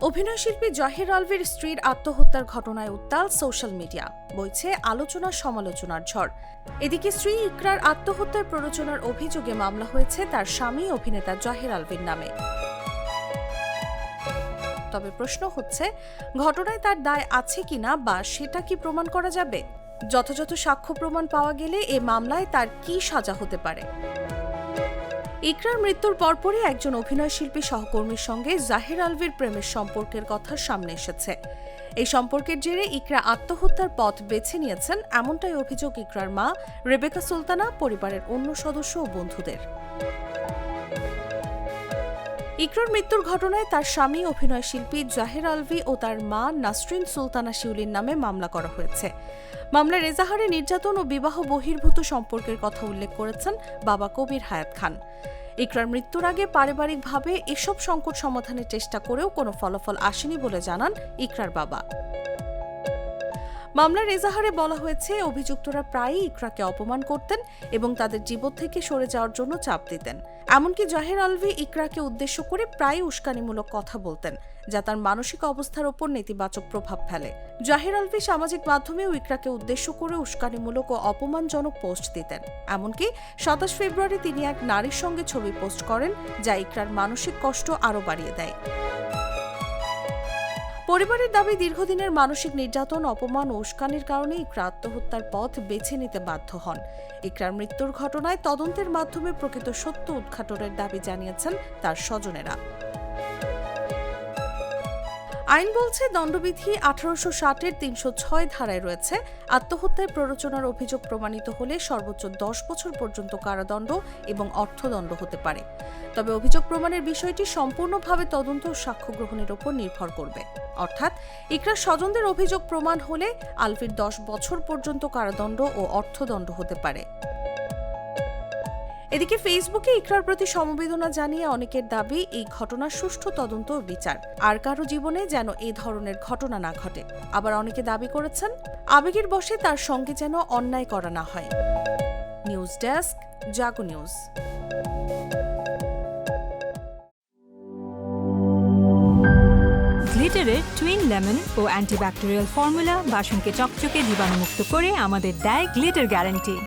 অভিনয়শিল্পী জহির আলভির স্ত্রীর আত্মহত্যার ঘটনায় উত্তাল সোশ্যাল মিডিয়া, বইছে আলোচনা সমালোচনার ঝড়। এদিকে স্ত্রী ইকরার আত্মহত্যার প্ররোচনার অভিযোগে মামলা হয়েছে তার স্বামী অভিনেতা জহির আলভির নামে। তবে প্রশ্ন হচ্ছে, ঘটনায় তার দায় আছে কিনা বা সেটা কি প্রমাণ করা যাবে? যথাযথ সাক্ষ্য প্রমাণ পাওয়া গেলে এ মামলায় তার কি সাজা হতে পারে? ইকরার মৃত্যুর পরপরই একজন অভিনয়শিল্পী সহকর্মীর সঙ্গে জহির আলভির প্রেমের সম্পর্কের কথা সামনে এসেছে। এই সম্পর্কের জেরে ইকরা আত্মহত্যার পথ বেছে নিয়েছেন, এমনটাই অভিযোগ ইকরার মা রেবেকা সুলতানা, পরিবারের অন্য সদস্য ও বন্ধুদের। ইকরার মৃত্যুর ঘটনায় তার স্বামী অভিনয়শিল্পী জহির আলভি ও তার মা নাসরিন সুলতানা শিউলির নামে মামলা করা হয়েছে। মামলায় এজাহারে নির্যাতন ও বিবাহ বহির্ভূত সম্পর্কের কথা উল্লেখ করেছেন বাবা কবির হায়াত খান। ইকরার মৃত্যুর আগে পারিবারিকভাবে এসব সংকট সমাধানের চেষ্টা করেও কোনো ফলাফল আসেনি বলে জানান ইকরার বাবা। মামলার এজাহারে বলা হয়েছে, অভিযুক্তরা প্রায়ই ইকরাকে অপমান করতেন এবং তাদের জীবন থেকে সরে যাওয়ার জন্য চাপ দিতেন। এমনকি জহির আলভি ইকরাকে উদ্দেশ্য করে প্রায়ই উস্কানিমূলক কথা বলতেন, যা তার মানসিক অবস্থার ওপর নেতিবাচক প্রভাব ফেলে। জহির আলভি সামাজিক মাধ্যমেও ইকরাকে উদ্দেশ্য করে উস্কানিমূলক ও অপমানজনক পোস্ট দিতেন। এমনকি ২৭ ফেব্রুয়ারি তিনি এক নারীর সঙ্গে ছবি পোস্ট করেন, যা ইকরার মানসিক কষ্ট আরও বাড়িয়ে দেয়। পরিবারের দাবি, দীর্ঘদিনের মানসিক নির্যাতন, অপমান ও উস্কানির কারণে ইকরা আত্মহত্যার পথ বেছে নিতে বাধ্য হন। ইকরার মৃত্যুর ঘটনায় তদন্তের মাধ্যমে প্রকৃত সত্য উদ্ঘাটনের দাবি জানিয়েছেন তার স্বজনেরা। আইন বলছে, দণ্ডবিধি ১৮৬০-এর ৩০৬ ধারায় রয়েছে, আত্মহত্যায় প্ররোচনার অভিযোগ প্রমাণিত হলে সর্বোচ্চ ১০ বছর পর্যন্ত কারাদণ্ড এবং অর্থদণ্ড হতে পারে। তবে অভিযোগ প্রমাণের বিষয়টি সম্পূর্ণভাবে তদন্ত ও সাক্ষ্য গ্রহণের ওপর নির্ভর করবে। অর্থাৎ ইকরার স্বজনদের অভিযোগ প্রমাণ হলে আলভির ১০ বছর পর্যন্ত কারাদণ্ড ও অর্থদণ্ড হতে পারে। এদিকে ফেসবুকে ইকরার প্রতি সমবেদনা জানিয়ে অনেকের দাবি, এই ঘটনার সুষ্ঠু তদন্ত ও বিচার, আর কারো জীবনে যেন এ ধরনের ঘটনা না ঘটে। আবার অনেকে দাবি করেছেন, আবেগের বশে তার সঙ্গে যেন অন্যায় করা না হয়। নিউজ ডেস্ক, জাগো নিউজ। গ্লিটারের টুইন লেমন ও অ্যান্টিব্যাকটেরিয়াল ফর্মুলা বাসনকে চকচকে জীবাণুমুক্ত করে আমাদের দেয় গ্লিটার গ্যারান্টি।